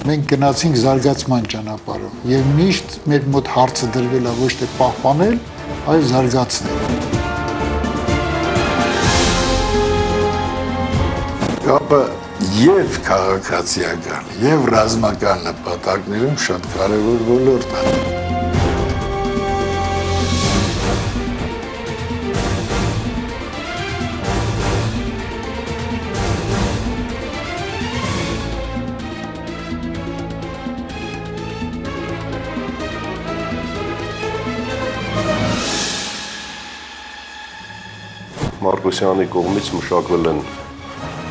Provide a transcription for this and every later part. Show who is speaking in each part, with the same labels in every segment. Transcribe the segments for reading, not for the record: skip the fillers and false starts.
Speaker 1: Մենք գնացինք զարգացման ճանապարհով եւ միշտ մեր մոտ հարցը դրվել է ոչ թե պահպանել, այլ զարգացնել։
Speaker 2: Կապը եւ քաղաքացիական եւ ռազմական նպատակներում շատ կարեւոր ոլորտ է։
Speaker 3: Մարկոսյանի կողմից մշակվել են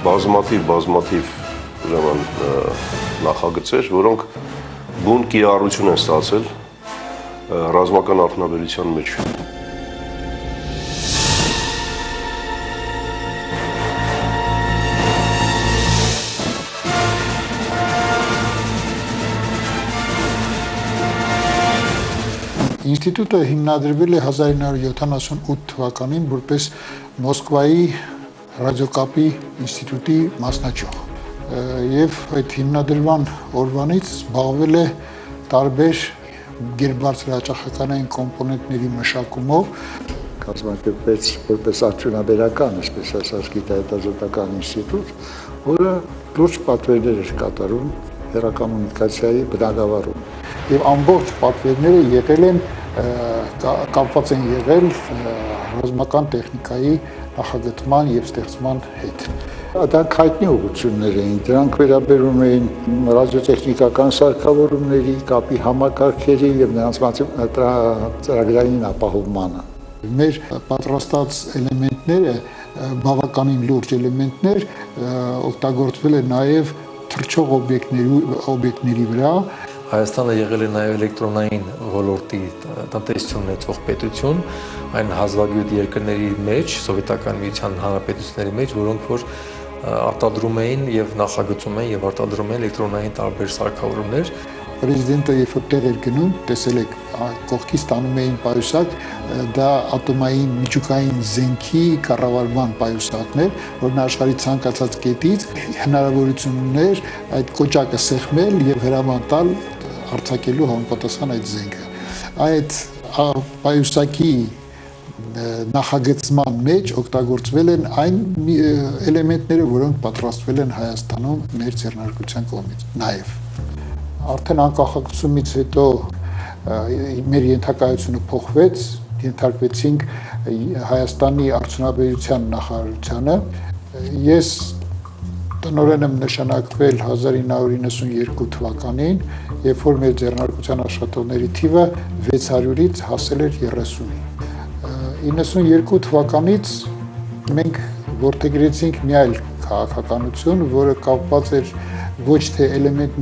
Speaker 3: բազմաթիվ ուրեմն նախագծեր, որոնք բուն կիրառություն են ստացել ռազմական արդյունաբերության մեջ։
Speaker 1: Ինստիտուտը հիմնադրվել է 1978 թվականին որպես Մոսկվայի ռադիոկապի ինստիտուտի մասնաճյուղ եւ այդ հիմնադրման օրվանից զբաղվել է տարբեր գերբարձրահաճախականային կոմպոնենտների մշակումով,
Speaker 4: կազմակերպեց որպես արդյունաբերական, այսպես ասած, գիտահետազոտական ինստիտուտ, որը լուրջ պատվերներ էր կատարում հեռակոմունիկացիայի բնագավառում։
Speaker 1: Եվ ամբողջ պատվերները եղել են կապված են եղել ռազմական տեխնիկայի նախագծման եւ ստեղծման հետ։
Speaker 4: Դրանք հայտնի ուղղություններ էին, դրանք վերաբերում էին ռադիոտեխնիկական սարքավորումների, կապի համակարգերի եւ նրանց ծրագրային ապահովմանը։
Speaker 1: Մեր պատրաստած էլեմենտները բավականին լուրջ էլեմենտներ օգտագործվել է նաեւ թռչող օբյեկտների վրա։
Speaker 5: Հայաստանը եղել է նաև էլեկտրոնային ոլորտի տնտեսություն ունեցող պետություն, այն հազվագյուտ երկրների մեջ, Սովետական Միության հանրապետությունների մեջ, որոնք որ արտադրում էին եւ նախագծում էին եւ արտադրում էին էլեկտրոնային տարբեր սարքավորումներ։
Speaker 1: Պրեզիդենտը երբ որ տեղ էր գնում, տեսել եք, կողքից տանում էին պայուսակ, դա ատոմային միջուկային զենքի կառավարման պայուսակներ, որն աշխարհի ցանկացած կետից հնարավորություն ուներ այդ կոճակը սեղմել եւ հրաման տալ արձակելու համապատասխան այդ զենքը։ Այդ պայուսակի նախագծման մեջ օգտագործվել են այն էլեմենտները, որոնք պատրաստվել են Հայաստանում մեր ձեռնարկության կողմից։ Նաեւ արդեն անկախացումից հետո մեր ենթակայությունը փոխվեց, ենթարկվեցինք Հայաստանի արդյունաբերության նախարարությանը։ Ես տնօրեն եմ նշանակվել 1992 թվականին, երբ որ մեր ձեռնարկության աշխատողների թիվը 600-ից հասել էր 30-ի։ 92 թվականից մենք որդեգրեցինք մի այլ քաղաքականություն, որը կապված էր ոչ թե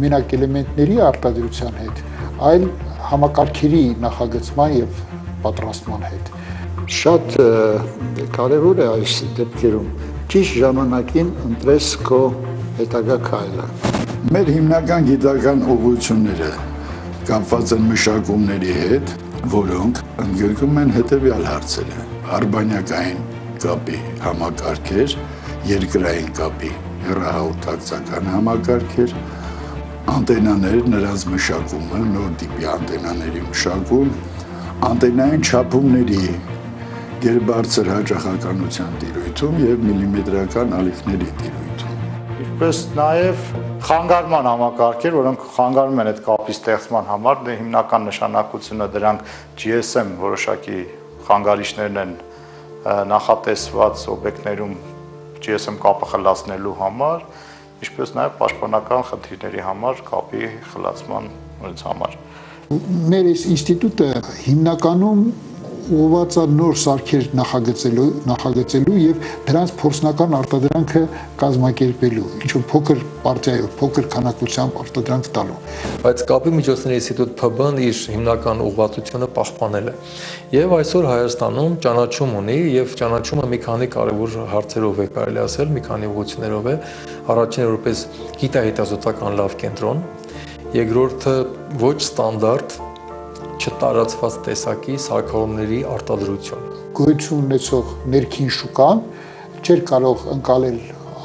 Speaker 1: մենակ էլեմենտների արտադրության հետ, այլ համակարգերի նախագծման եւ պատրաստման հետ։
Speaker 4: Շատ կարևոր է այս դեպքերում ճիշտ ժամանակին ընտրես քո հետագա քայլը։
Speaker 2: Մեր հիմնական գիտական ուղղությունները կապված են մշակումների հետ, որոնք ընդգրկում են հետևյալ հարցերը. արբանյակային կապի համակարգեր, երկրային կապի հեռահաղորդակցական համակարգեր, անտենաներ, նրանց մշակումը, նոր տիպի անտենաների մշակում, անտենային չափումների գերբարձր հաճախականության տիրույթում եւ միլիմետրական ալիքների տիրույթում։
Speaker 6: Ինչպես նաեւ խանգարման համակարգեր, որոնք խանգարում են այդ կապի ստեղծման համար, դե հիմնական նշանակությունը դրանք GSM որոշակի խանգարիչներն են նախատեսված օբյեկտներում GSM կապը խլացնելու համար, ինչպես նաև պաշտպանական խնդիրների համար, կապի խլացման համար։
Speaker 1: Մեր ինստիտուտը հիմնականում ուղղված է նոր սարքեր նախագծելու եւ դրանց փորձնական արտադրանքը կազմակերպելու, ինչ որ փոքր պարտիայով, փոքր քանակությամբ արտադրանք տալու։
Speaker 5: Բայց կապի միջոցների ինստիտուտ ՓԲ-ն իր հիմնական ուղղվածությունը պահպանել է։ Եվ այսօր Հայաստանում ճանաչում ունի եւ ճանաչումը մի քանի կարևոր հարցերով է կարելի ասել, մի քանի ուղղություններով է։ Առաջինը որպես գիտահետազոտական լավ կենտրոն, երկրորդը ոչ ստանդարտ չտարածված տեսակի սարքավորումների արտադրություն։
Speaker 1: Գոյություն ունեցող ներքին շուկան չէր կարող ընկալել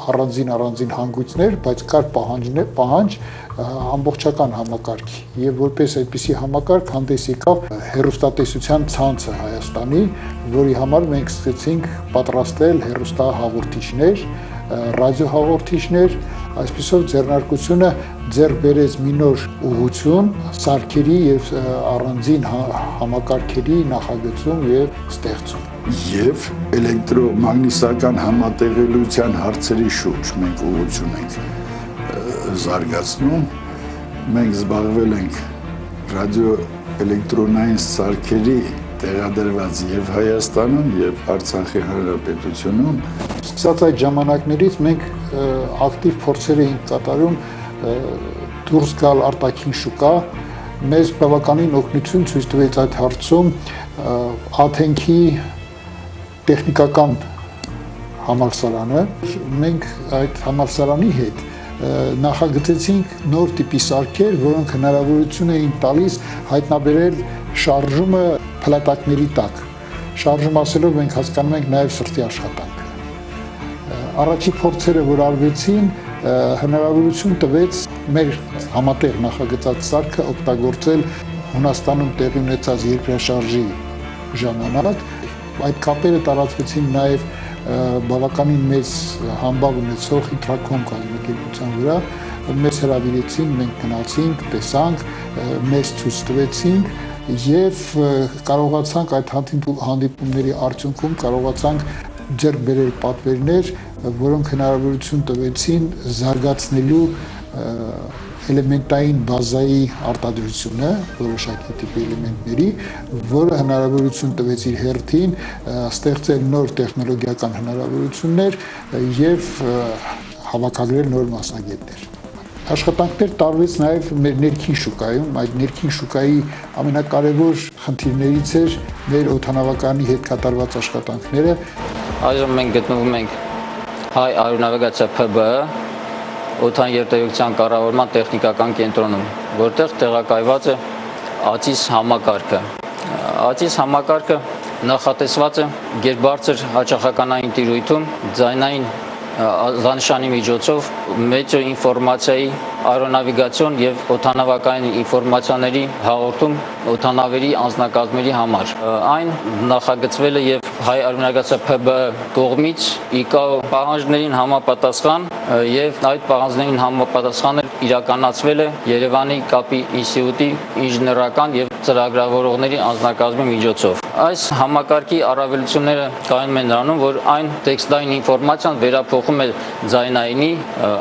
Speaker 1: առանձին հանգույցներ, բայց կար պահանջ ամբողջական համակարգի եւ որպես այդպիսի համակարգ հանդես եկավ հեռուստատեսության ցանցը Հայաստանի, որի համար մենք սկսեցինք պատրաստել հեռուստահաղորդիչներ, ռադիոհաղորդիչներ, այսպիսով ձեռնարկությունը ձեռք բերեց մի նոր ուղղություն սարքերի եւ առանձին համակարգերի նախագծում եւ ստեղծում։
Speaker 2: Եվ էլեկտրոմագնիսական համատեղելիության հարցերի շուրջ մենք ուղղություն ենք զարգացնում, մենք զբաղվել ենք ռադիոէլեկտրոնային սարքերի տեղադրված եւ Հայաստանում եւ Արցախի Հանրապետությունում։
Speaker 1: Սկսած այդ ժամանակներից մենք ակտիվ փորձեր էինք կատարում դուրս գալ արտաքին շուկա, մեզ բավականին օգնություն ցույց տվեց այդ հարցում Աթենքի տեխնիկական համալսարանը։ Մենք այդ համալսարանի հետ նախագծեցինք նոր տիպի սարքեր, որոնք հնարավորություն էին տալիս հայտնաբերել շարժումը փլատակների տակ։ Շարժում ասելով մենք հասկանում ենք նաև սրտի աշխատանքը։ Առաջի փորձերը, որ արվեցին, հնարավորություն տվեց մեր համատեղ նախագծած սարքը օգտագործել Հունաստանում տեղի ունեցած երկրաշարժի ժամանակ։ Այդ կապերը տարածվեցին նաև բավականին մեծ համբավ ունեցող Իտրակոմ կազմակերպության վրա, մեզ հրավիրեցին, մենք գնացինք, տեսանք, մեզ ցույց տվեցինք եւ կարողացանք այդ հանդիպումների արդյունքում կարողացանք ձեռք բերել պատվերներ, որոնք հնարավորություն տվեցին զարգացնելու էլեմենտային բազայի արտադրությունը, որոշակի տիպի էլեմենտների, որը հնարավորություն տվեց իր հերթին ստեղծել նոր տեխնոլոգիական հնարավորություններ եւ հավաքագրել նոր մասնագետներ։ Աշխատանքներ տարվեց նաև մեր ներքին շուկայում, այդ ներքին շուկայի ամենակարևոր խնդիրներից էր մեր օդանավականի հետ կատարված աշխատանքները։
Speaker 7: Այժմ մենք գտնվում ենք Հայ Աերոնավիգացիա ՓԲ օդային երթևեկության կառավարման տեխնիկական կենտրոնում, որտեղ տեղակայված է ԱՑԻՍ համակարգը։ ԱՑԻՍ համակարգը նախատեսված է գերբարձր հաճախականային տիրույթում ձայնային զանշանի միջոցով մեծո ինֆորմացիայի աերոնավիգացիոն եւ օդանավակային ինֆորմացիաների հաղորդում օդանավերի անձնակազմերի համար։ Այն նախագծվել է եւ Հայ Աերոնավիգացիա ՓԲ կողմից ԻԿԱՕ պահանջներին համապատասխան եւ այդ պահանջներին համապատասխան իրականացվել է Երևանի կապի ինստիտուտի ինժեներական եւ ծրագրավորողների անձնակազմի միջոցով։ Այս համակարգի առավելությունները կայանում են նրանում, որ այն տեքստային ինֆորմացիան վերափոխում է ձայնայինի,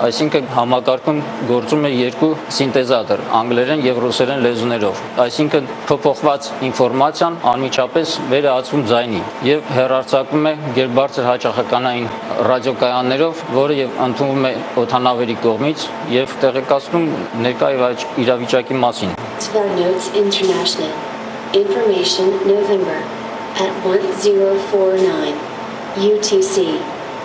Speaker 7: այսինքն համակարգում գործում է երկու սինտեզատոր՝ անգլերեն եւ ռուսերեն լեզուներով։ Այսինքն փոփոխված ինֆորմացիան անմիջապես վերահացվում ձայնի եւ հեռարձակվում է գերբարձր հաճախականային ռադիոկայաններով, որը եւ ընդունվում է օդանավերի կողմից եւ տեղեկացնում ներկա իրավիճակի մասին։
Speaker 8: Notes International. Information November at 1049 UTC.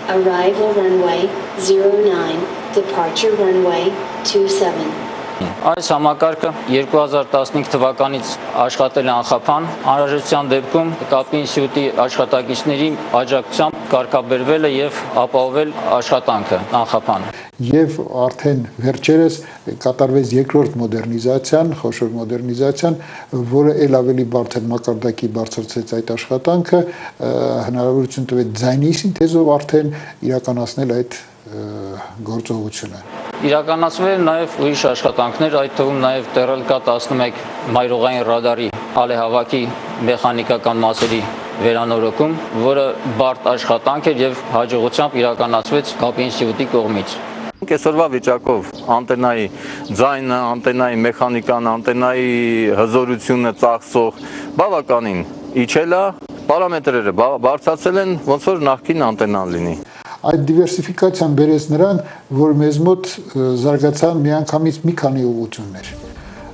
Speaker 8: Arrival runway 09, departure runway 27.
Speaker 7: Այս համակարգը 2015 թվականից աշխատել է անխափան, անհրաժեշտության դեպքում կապի ինստիտուտի աշխատակիցների աջակցությամբ կարգաբերվել է եւ ապահովել աշխատանքը անխափան։
Speaker 1: Եվ արդեն վերջերս կատարվեց երկրորդ մոդեռնիզացիան, խոշոր մոդեռնիզացիան, որը ել ավելի բարձր մակարդակի բարձրացրեց այդ աշխատանքը, հնարավորություն տվեց ձայնի սինթեզով արդեն իրականացնել այդ գործողությունը։
Speaker 7: Իրականացվել են նաև ուրիշ աշխատանքներ, այդ թվում նաև TRLK-11 մայրուղային ռադարի ալեհավաքի մեխանիկական մասերի վերանորոգում, որը բարդ աշխատանք էր եւ հաջողությամբ իրականացվեց կապի ինստիտուտի կողմից։
Speaker 9: Այսօրվա վիճակով անտենայի ձայնը, անտենայի մեխանիկան, անտենայի հզորությունը ծախսող բավականին իջել է, պարամետրերը բարձրացել են, ոնց որ նախկին անտենան լինի։
Speaker 1: Այդ դիվերսիֆիկացիան բերեց նրան, որ մեզ մոտ զարգացան միանգամից մի քանի ուղղություններ։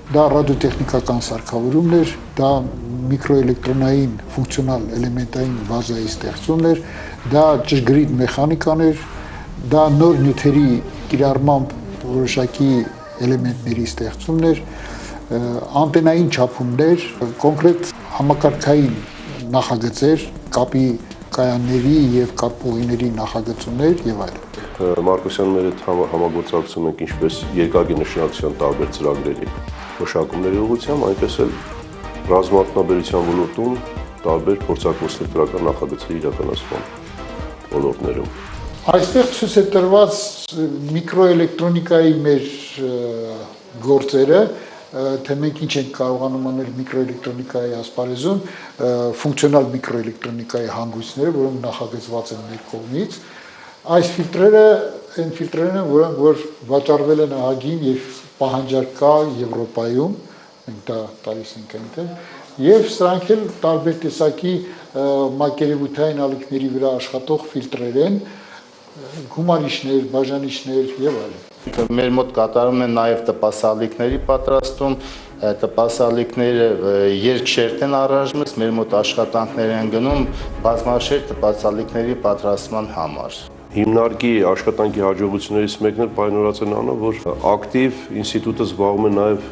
Speaker 1: Դա ռադիոտեխնիկական սարքավորումն էր, դա միկրոէլեկտրոնային ֆունկցիոնալ էլեմենտային բազայի ստեղծումն էր, դա ճշգրիտ մեխանիկան էր, դա նոր նյութերի կիրառմամբ որոշակի էլեմենտների ստեղծումն էր, անտենային չափումներ, կոնկրետ համակարգային նախագծեր, կապի կայանների եւ կապուղիների նախագծումներ եւ այլն։
Speaker 3: Մարկոսյանն մեր հետ համագործակցում ենք ինչպես երկակի նշանակության տարբեր ծրագրերի մշակումների ուղղությամբ, այնպես էլ ռազմատնաբերության ոլորտում տարբեր փորձարկությունների նախագծերի իրականացման ոլորտներում։
Speaker 1: Այստեղ ցույց է տրված միկրոէլեկտրոնիկայի մեր գործերը, թե մենք ինչ ենք կարողանում անել միկրոէլեկտրոնիկայի ասպարեզում, ֆունկցիոնալ միկրոէլեկտրոնիկայի հանգույցները, որոնք նախագծված են մեր կողմից։ Այս ֆիլտրերը այն ֆիլտրերն են, որ վաճառվել են ԱԳ-ին եւ պահանջարկ կա Եվրոպայում, մենք դա տալիս ենք այնտեղ, եւ սրանք էլ տարբեր տեսակի մակերևութային ալիքների վրա աշխատող ֆիլտրեր են, գումարիչներ, բաժանիչներ եւ այլն։
Speaker 6: Մեր մոտ կատարում են նաև տպասալիքների պատրաստում, տպասալիքները երկշերտ են առանձնված, մեր մոտ աշխատանքներ են գնում բազմաշերտ տպասալիքների պատրաստման համար։
Speaker 3: Հիմնարկի աշխատանքի հաջողություններից մեկն էլ պայմանավորված է նրանով, որ ակտիվ ինստիտուտը զբաղվում է նաև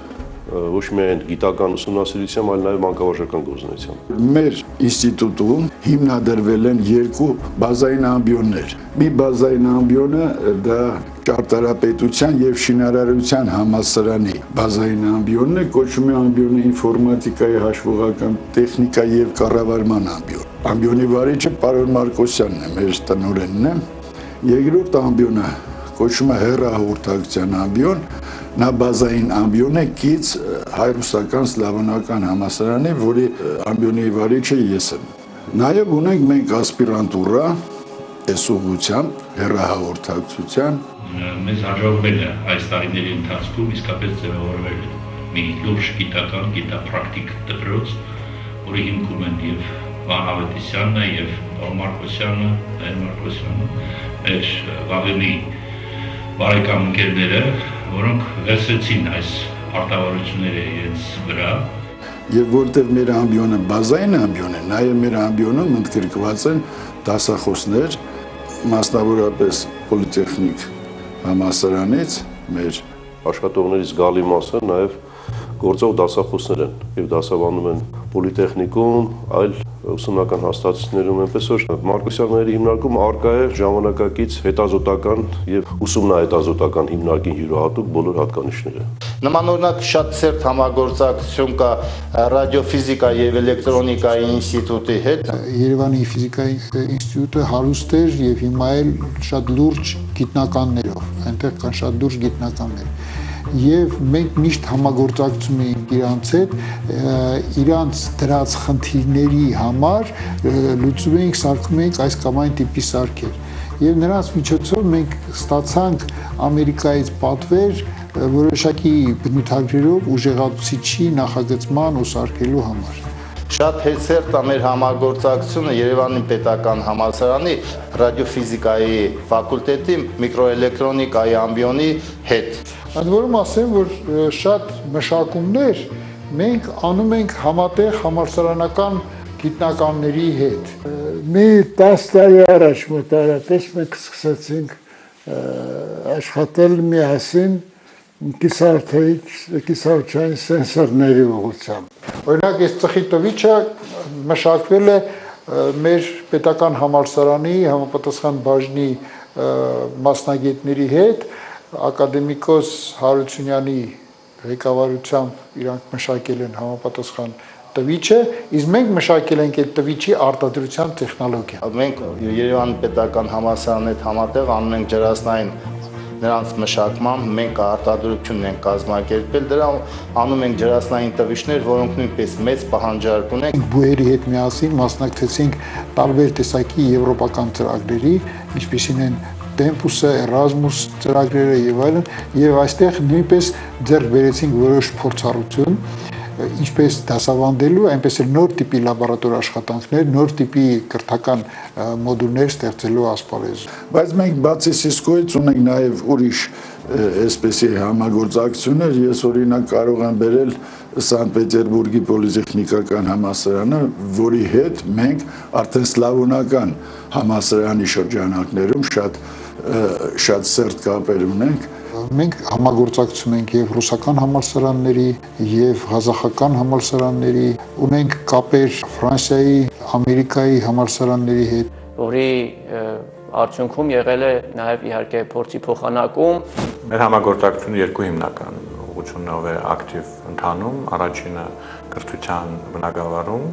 Speaker 3: ոչ միայն գիտական ուսումնասիրությամբ, այլ նաև մանկավարժական գործունեությամբ։
Speaker 2: Մեր ինստիտուտում հիմնադրվել են երկու բազային ամբիոններ։ Մի բազային ամբիոնը դա ճարտարապետության եւ շինարարության համալսարանի բազային ամբիոնն է, կոչվում է ամբիոնը ինֆորմատիկայի, հաշվողական տեխնիկայի եւ կառավարման ամբիոն։ Ամբիոնի վարիչը պարոն Մարկոսյանն է, մեր տնօրենն է։ Երկրորդ ամբիոնը կոչվում է հեռահաղորդակցության ամբիոն, նա բազային ամբիոն է կից հայ-ռուսական սլավոնական համալսարանի, որի ամբիոնի վարիչը ես եմ։ Նաև ունենք մենք ասպիրանտուրա տեսուղությամբ, հեռահաղորդակցության։
Speaker 10: Մեզ հաջողվել է այս տարիների ընթացքում իսկապես ձևավորվել մի լուրջ գիտական, գիտապրակտիկ դպրոց, որի հիմքում են եւ Վան Ավետիսյանն եւ Մարկոսյանը, Մարկոսյանը, մեր վաղեմի բարեկամ ընկերները, որոնք վերցրեցին այս արտավարությունները իրենց վրա։
Speaker 2: Եվ որտեղ մեր ամբիոնը բազային ամբիոն է, նաև մեր ամբիոնում ընդգրկված են դասախոսներ, մասնավորապես պոլիտեխնիկ համալսարանից մեր
Speaker 3: աշխատողների զգալի մասը նաև գործող դասախոսներ են եւ դասավանդում են պոլիտեխնիկում, այլ ուսումնական հաստատություններում, այնպես որ Մարկոսյանների հիմնարկում արկա է ժամանակակից հետազոտական եւ ուսումնահետազոտական հիմնարկին յուրահատուկ բոլոր հատկանիշները։
Speaker 6: Նմանօրինակ շատ ծերտ համագործակցություն կա ռադիոֆիզիկա եւ էլեկտրոնիկայի ինստիտուտի հետ։
Speaker 1: Երևանի ֆիզիկայի ինստիտուտը հարուստ էր եւ հիմա էլ շատ լուրջ գիտնականներով, այնտեղ կան շատ լուրջ գիտնականներ։ Եվ մենք միշտ համագործակցում ենք իրանց հետ, իրանց դրած խնդիրների համար լուծում ենք, սարքում ենք այս կամ այն տիպի սարքեր։ Եվ նրանց միջոցով մենք ստացանք Ամերիկայից պատվեր որոշակի բնութագրերով ուժեղացուցիչի նախագծման ու սարքելու համար։
Speaker 6: Շատ հետսերտ է մեր համագործակցությունը Երևանի պետական համալսարանի ռադիոֆիզիկայի ֆակուլտետի միկրոէլեկտրոնիկայի ամբիոնի հետ։
Speaker 1: Ընդ որում ասեմ, որ շատ մշակումներ մենք անում ենք համատեղ համալսարանական գիտնականների հետ։
Speaker 4: Մի 10 տարի առաջ մոտարապես մենք սկսեցինք աշխատել միասին կիսավճային սենսորների ուղղությամբ։
Speaker 1: Օրինակ, այս ծխի տվիչը մշակվել է մեր պետական համալսարանի համապատասխան բաժնի մասնագետների հետ, ակադեմիկոս Հարությունյանի ղեկավարությամբ իրանք մշակել են համապատասխան տվիչը, իսկ մենք մշակել ենք այդ տվիչի արտադրության տեխնոլոգիա։
Speaker 6: Մենք Երևանի պետական համալսարանի հետ համատեղ անում ենք ջրասնային նրանց մշակման, մենք արտադրությունն ենք կազմակերպել, դրա անում ենք ջրասնային տվիչներ, որոնք նույնպես մեծ պահանջարկ ունեն։
Speaker 1: Բուհերի հետ միասին մասնակցեցինք տարբեր տեսակի եվրոպական ծրագրերի, ինչպիսին են Tempus-ը, Erasmus ծրագրերը եւ այլն, եւ այստեղ նույնպես ձեռք բերեցինք որոշ փորձառություն, ինչպես դասավանդելու, այնպես էլ նոր տիպի լաբորատոր աշխատանքներ, նոր տիպի կրթական մոդուլներ ստեղծելու ասպարեզում։
Speaker 2: Բայց մենք բացի Cisco-ից ունենք նաև ուրիշ այսպեսի համագործակցություններ, ես օրինակ կարող եմ բերել Սանտ Պետերբուրգի պոլիտեխնիկական համալսարանը, որի հետ մենք արդեն սլավոնական համալսարանի շրջանակներում շատ սերտ կապեր ունենք։
Speaker 1: Մենք համագործակցում ենք եւ ռուսական համալսարանների եւ ղազախական համալսարանների, ունենք կապեր Ֆրանսիայի, Ամերիկայի համալսարանների հետ,
Speaker 7: որի արդյունքում եղել է նաև իհարկե փորձի փոխանակում։
Speaker 11: Մեր համագործակցությունը երկու հիմնական ուղղություններով է ակտիվ ընթանում։ Առաջինը կրթության բնագավառում,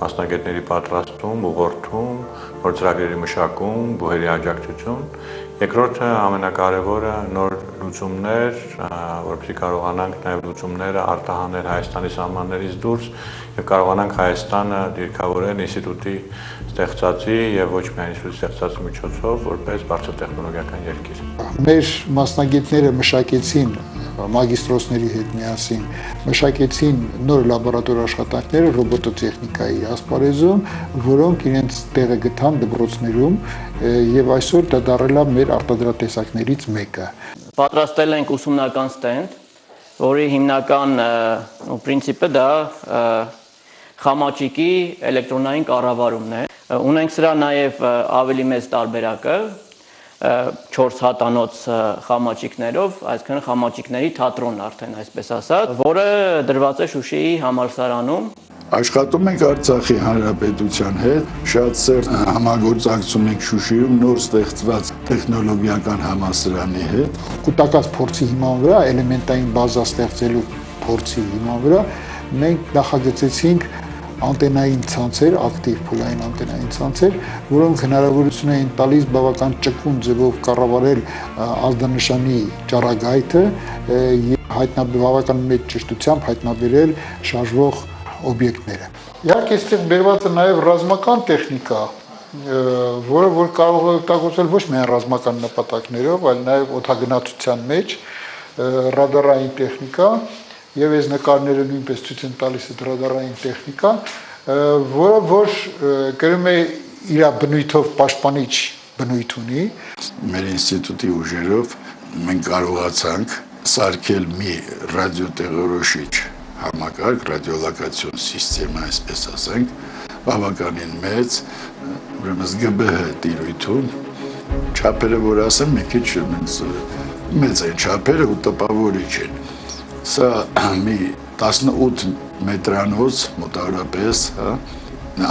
Speaker 11: մասնագետների պատրաստում, ուղղորդում, նոր ծրագրերի մշակում, բուհերի աջակցություն։ Երկրորդը ամենակարևորը նոր լուծումներ, որովհետեւ կարողանանք նաև լուծումները արտահանել Հայաստանի սահմաններից դուրս եւ կարողանանք Հայաստանը դիրքավորել ինստիտուտի ստեղծածի եւ ոչ միայն ինստիտուտի ստեղծածի միջոցով որպես բարձր տեխնոլոգիական երկիր։
Speaker 1: Մեր մասնագետները մշակեցին մագիստրոսների հետ միասին մշակեցին նոր լաբորատոր աշխատանքները ռոբոտոտեխնիկայի ասպարեզում, որոնք իրենց տեղը գտան դպրոցներում եւ այսօր դա դարձել է մեր արտադրատեսակներից մեկը։
Speaker 7: Պատրաստել ենք ուսումնական ստենդ, որի հիմնական պրինցիպը դա խամաճիկի էլեկտրոնային կառավարումն է։ Ունենք սրա նաև ավելի մեծ տարբերակը 4 հատանոց խամաճիկներով, այսինքն խամաճիկների թատրոնն արդեն այսպես ասած, որը դրված է Շուշիի համալսարանում։
Speaker 2: Աշխատում ենք Արցախի Հանրապետության հետ, շատ սերտ համագործակցում ենք Շուշիում նոր ստեղծված տեխնոլոգիական համալսարանի հետ։
Speaker 1: Կուտակած փորձի հիման վրա, էլեմենտային բազա ստեղծելու փորձի հիման վրա մենք նախագծեցինք անտենային ցանցեր, ակտիվ փուլային անտենային ցանցեր, որոնք հնարավորություն էին տալիս բավական ճկուն ձևով կառավարել ազդանշանի ճառագայթը եւ բավական մեծ ճշտությամբ հայտնաբերել շարժվող օբյեկտները։ Իհարկե, այստեղ բերված է նաեւ ռազմական տեխնիկա, որը որ կարող է օգտագործվել ոչ միայն ռազմական նպատակներով, այլ նաեւ օդագնացության մեջ ռադարային տեխնիկա, եւ այս նկարները նույնպես ցույց են տալիս այդ ռադարային տեխնիկա, որը որ կրում է իր բնույթով պաշտպանիչ բնույթ ունի։
Speaker 2: Մեր ինստիտուտի ուժերով մենք կարողացանք սարքել մի ռադիոտեղորոշիչ համակարգ, ռադիոլոկացիոն սիստեմա, այսպես ասենք, բավականին մեծ, ուրեմն ԳԲՀ տիրույթում, չափերը որ ասեմ, մի քիչ մեծ են չափերը ու տպավորիչ են։ Սա մի 18 մետրանոց մոտավորապես,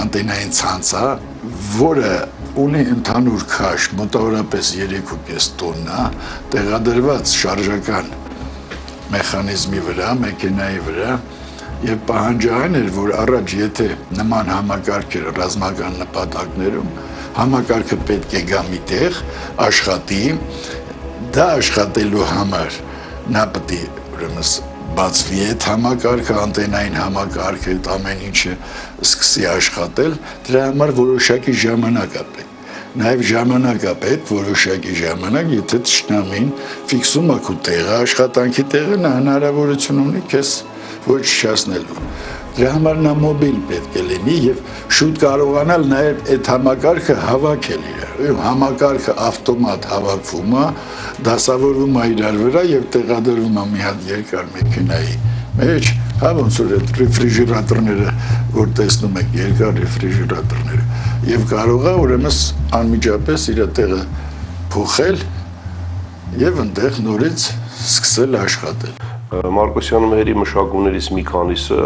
Speaker 2: անտենային ցանց է, որը ունի ընդհանուր քաշ մոտավորապես 3.5 տոննա, տեղադրված շարժական մեխանիզմի վրա, մեքենայի վրա, եւ պահանջային էր, որ առաջ եթե նման համակարգ էր ռազմական նպատակներում, համակարգը պետք է գա միտեղ, աշխատի, դա աշխատելու համար նա պետք է ուրեմն բացվի այդ համակարգը, անտենային համակարգը, այդ ամեն ինչը սկսի աշխատել, դրա համար որոշակի ժամանակ է պետք։ Նաև ժամանակ է պետք, որոշակի ժամանակ, եթե թշնամին ֆիքսում է քո տեղը, աշխատանքի տեղը, նա հնարավորություն ունի քեզ ոչնչացնելու։ Դրա համար նա մոբիլ պետք է լինի եւ շուտ կարողանալ նաև այդ համակարգը հավաքել իրար։ Համակարգը ավտոմատ հավաքվում է, դասավորվում է իրար վրա եւ տեղադրվում է մի հատ երկար մեքենայի մեջ, հա ոնց որ այդ ռեֆրիժերատորները, որ տեսնում եք, երկար ռեֆրիժերատորները, եւ կարող է ուրեմն անմիջապես իր տեղը փոխել եւ այնտեղ նորից սկսել աշխատել։
Speaker 3: Մարկոսյանի մերի մշակումներից մի քանիսը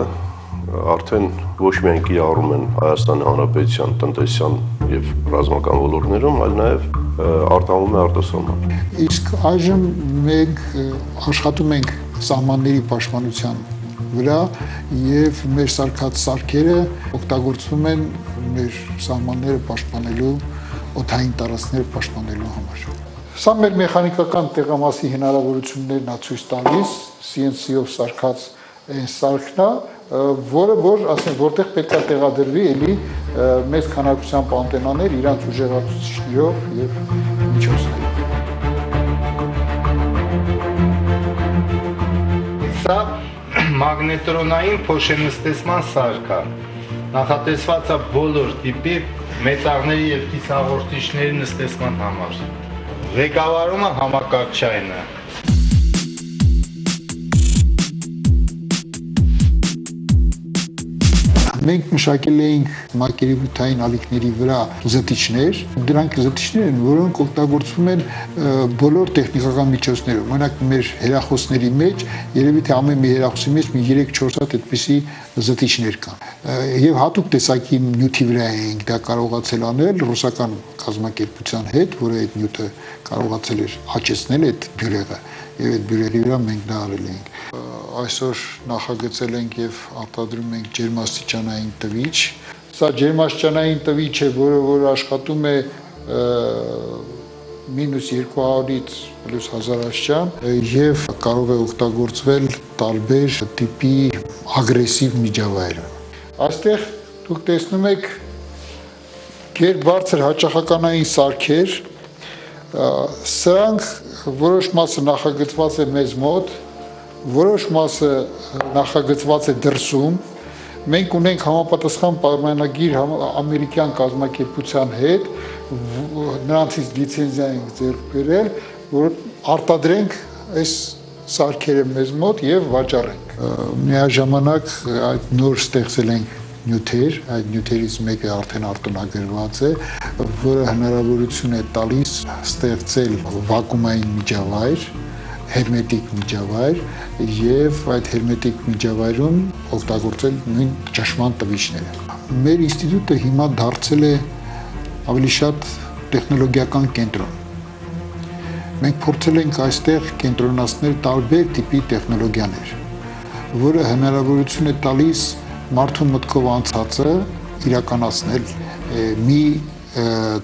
Speaker 3: արդեն ոչ միայն կիրառում են Հայաստանի Հանրապետության տնտեսության եւ ռազմական ոլորտներում, այլ նաեւ արտահանում է արտասահման։
Speaker 1: Իսկ այժմ մենք աշխատում ենք սահմանների պաշտպանության վրա եւ մեր սարքած սարքերը օգտագործվում են մեր սահմանները պաշտպանելու, օդային տարածքները պաշտպանելու համար։ Սա մեր մեխանիկական տեղամասի հնարավորություններն է ցույց տալիս, CNC-ով սարքած այն սարքն է, որը որ ասենք որտեղ պետք է տեղադրվի էլի մեծ քանակությամբ անտենաներ իրանց ուժեղացուցիչներով եւ միջոցներով։
Speaker 6: Սա մագնետրոնային փոշենստեսման սարք է։ Նախատեսված է բոլոր տիպի մետաղների եւ կիսաղորդիչների նստեցման համար։ Ղեկավարումը համակարգչային է։
Speaker 1: Մենք մշակել էինք մակերևութային ալիքների վրա զտիչներ, դրանք զտիչներ են, որոնք օգտագործվում են բոլոր տեխնիկական միջոցներով։ Օրինակ մեր հեռախոսների մեջ, երևի թե ամեն մի հեռախոսի մեջ մի 3-4 հատ այդպիսի զտիչներ կան։ Եվ հատուկ տեսակի նյութի վրա էինք դա կարողացել անել ռուսական կազմակերպության հետ, որը այդ նյութը կարողացել էր աճեցնել այդ բյուրեղը, եւ այդ բյուրեղի վրա մենք դա արել էինք։ Այսօր նախագծել ենք եւ արտադրում ենք ջերմաստիճանային տվիչ։ Սա ջերմաստիճանային տվիչ է, որը աշխատում է -200-ից +1000 աստիճան եւ կարող է օգտագործվել տարբեր տիպի ագրեսիվ միջավայրում։ Այստեղ դուք տեսնում եք գերբարձր հաճախականային սարքեր, սրանք որոշ մասը նախագծված է մեզ մոտ, որոշ մասը նախագծված է դրսում։ Մենք ունենք համապատասխան պայմանագիր ամերիկյան կազմակերպության հետ, նրանցից լիցենզիա ենք ձեռք բերել, որ արտադրենք այս սարքերը մեզ մոտ եւ վաճառենք։ Միաժամանակ այդ նոր ստեղծել ենք նյութեր, այդ նյութերից մեկը արդեն արտոնագրված է, որը հնարավորություն է տալիս ստեղծել վակուումային միջավայր, հերմետիկ միջավայր եւ այդ հերմետիկ միջավայրում օգտագործել նույն ճնշման տվիչները։ Մեր ինստիտուտը հիմա դարձել է ավելի շատ տեխնոլոգիական կենտրոն։ Մենք փորձել ենք այստեղ կենտրոնացնել տարբեր տիպի տեխնոլոգիաներ, որը հնարավորություն է տալիս մարդու մտքով անցածը իրականացնել մի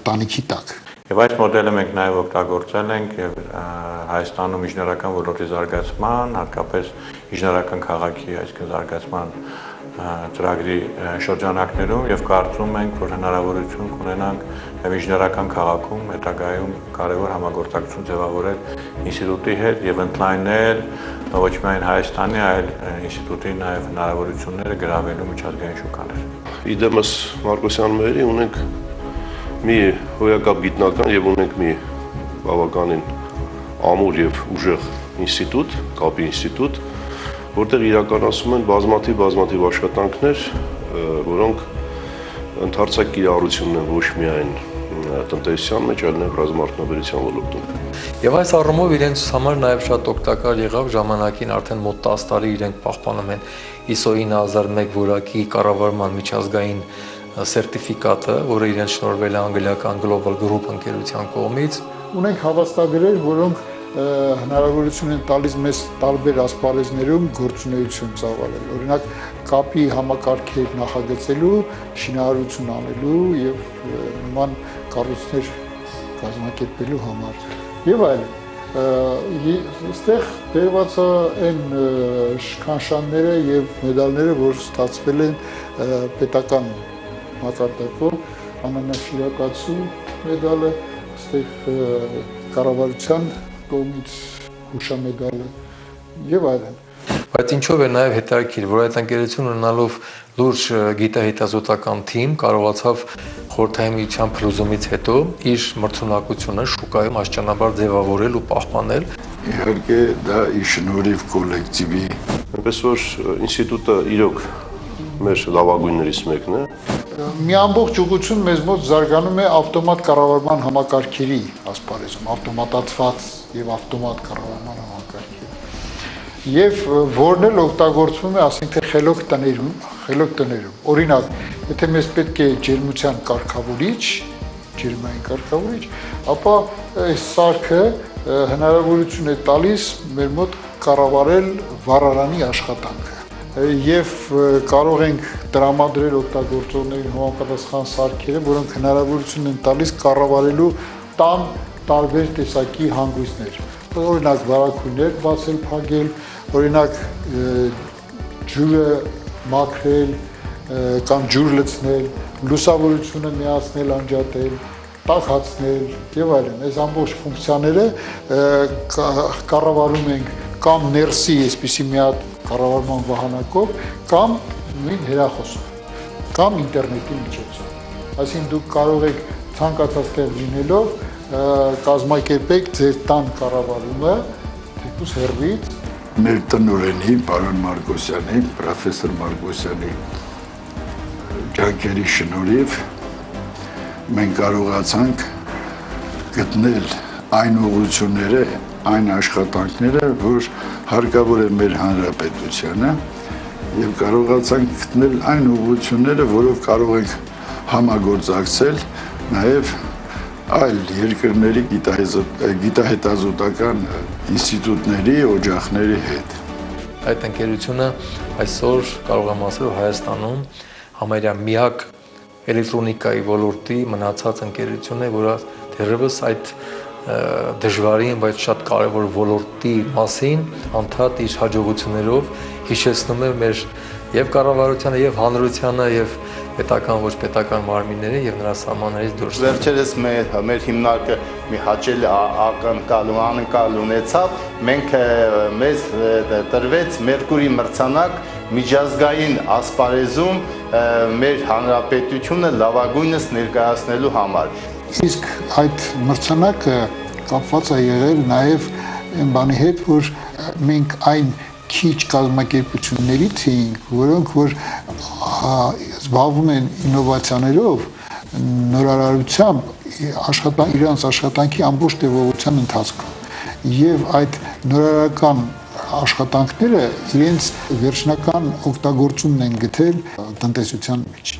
Speaker 1: տանիքի տակ։
Speaker 11: Եվ այս մոդելը մենք նաև օգտագործել ենք եւ Հայաստանում ինժեներական ոլորտի զարգացման, հատկապես ինժեներական քաղաքի, այսինքն զարգացման ծրագրի շրջանակներում եւ կարծում ենք, որ հնարավորություն կունենանք եւ ինժեներական քաղաքում հետագայում կարևոր համագործակցություն ձևավորել ինստիտուտի հետ եւ ընդլայնել ոչ միայն Հայաստանի, այլ ինստիտուտի նաև հնարավորությունները գրավելու միջազգային շուկաներ։
Speaker 3: Իդեմս Մարկոսյան մերի ունենք մի հոյակապ գիտնական եւ ունենք մի բավականին ամուր եւ ուժեղ ինստիտուտ, կապի ինստիտուտ, որտեղ իրականացում են բազմաթիվ աշխատանքներ, որոնք ընդարձակ կիրառությունն են ոչ միայն տնտեսության մեջ, այլ նաեւ ռազմարտունաբերության ոլորտում։
Speaker 5: Եվ այս առումով իրենց համար նաև շատ օգտակար եղավ ժամանակին արդեն մոտ 10 տարի իրենք պահպանում են ISO 9001 որակի կառավարման միջազգային սերտիֆիկատը, որը իրենց շնորհվել է անգլիական Global Group ընկերության կողմից։
Speaker 1: Ունենք հավաստագրեր, որոնք հնարավորություն են տալիս մեզ տարբեր ասպարեզներում գործունեություն ծավալել։ Օրինակ կապի համակարգեր նախագծելու, շինարարություն անելու եւ նման կառույցներ կազմակերպելու համար եւ այլն։ Այստեղ դերված են շքանշանները եւ մեդալները, որ ստացվել են պետական մակարդակով, անանաշիրակացու մեդալը, այստեղ կառավարության կողմից հուշամեդալը եւ այլն։
Speaker 5: Բայց ինչով է նաև հետաքրքիր, որ այդ ընկերությունը ունենալով լուրջ գիտահետազոտական թիմ կարողացավ խորհրդային միության փլուզումից հետո իր մրցունակությունը շուկայում աստիճանաբար ձևավորել ու պահպանել։
Speaker 2: Իհարկե դա իր շնորհիվ կոլեկտիվի։
Speaker 3: Այնպես որ ինստիտուտը իրոք մեր լավագույններից մեկն է։
Speaker 1: Մի ամբողջ ուղղություն մեզ մոտ զարգանում է ավտոմատ կառավարման համակարգերի ասպարեզում, ավտոմատացված եւ ավտոմատ կառավարման համակարգեր։ Եվ որն էլ օգտագործվում է, ասենք թե խելոք տներում։ Օրինակ, եթե մեզ պետք է ջերմության կարգավորիչ, ջերմային կարգավորիչ, ապա այս սարքը հնարավորություն է տալիս մեր մոտ կառավարել վառարանի աշխատանքը։ Եվ կարող ենք տրամադրել օգտագործողներին համապատասխան սարքերը, որոնք հնարավորություն են տալիս կառավարելու տան տարբեր տեսակի հանգույցներ։ Օրինակ վարակույրներ բացել, փակել, օրինակ ջուրը մաքրել կամ ջուր լցնել, լուսավորությունը միացնել, անջատել, տաքացնել եւ այլն։ Այս ամբողջ ֆունկցիաները կառավարում ենք կամ ներսի, այսպիսի մի հատ կառավարման վահանակով, կամ նույն հեռախոսով, կամ ինտերնետի միջոցով։ Այսինքն դուք կարող եք ցանկացած տեղ լինելով կազմակերպեք ձեր տան կառավարումը թեկուզ հեռվից։
Speaker 2: Մեր տնօրենի, պարոն Մարկոսյանի, պրոֆեսոր Մարկոսյանի ջանքերի շնորհիվ մենք կարողացանք գտնել այն ուղղությունները, այն աշխատանքները, որ հարկավոր է մեր հանրապետությանը եւ կարողացանք գտնել այն ուղղությունները, որով կարող ենք համագործակցել նաեւ այլ երկրների գիտահետազոտական ինստիտուտների, օջախների հետ։
Speaker 5: Այդ ընկերությունը այսօր կարող եմ ասել, որ Հայաստանում համարյա միակ էլեկտրոնիկայի ոլորտի մնացած ընկերությունն է, որը դեռևս այդ դժվարին, բայց շատ կարևոր ոլորտի մասին անդադ իր հաջողություններով հիշեցնում է մեր եւ կառավարությանը, եւ հանրությանը, եւ պետական ոչ պետական մարմինների եւ նրա սահմաններից դուրս։
Speaker 6: Վերջերս մեր հիմնարկը մի հաճելի ակնկալ ունեցավ, մենք մեզ տրվեց Մերկուրի մրցանակ միջազգային ասպարեզում մեր հանրապետությունը լավագույնս ներկայացնելու համար։
Speaker 1: Իսկ այդ մրցանակը կապված է եղել նաև այն բանի հետ, որ մենք այն քիչ կազմակերպություններից էինք, որոնք որ զբաղվում են ինովացիաներով, նորարարությամբ իրանց աշխատանքի ամբողջ տևողության ընթացքում եւ այդ նորարարական աշխատանքները իրենց վերջնական օգտագործումն են գտել տնտեսության մեջ։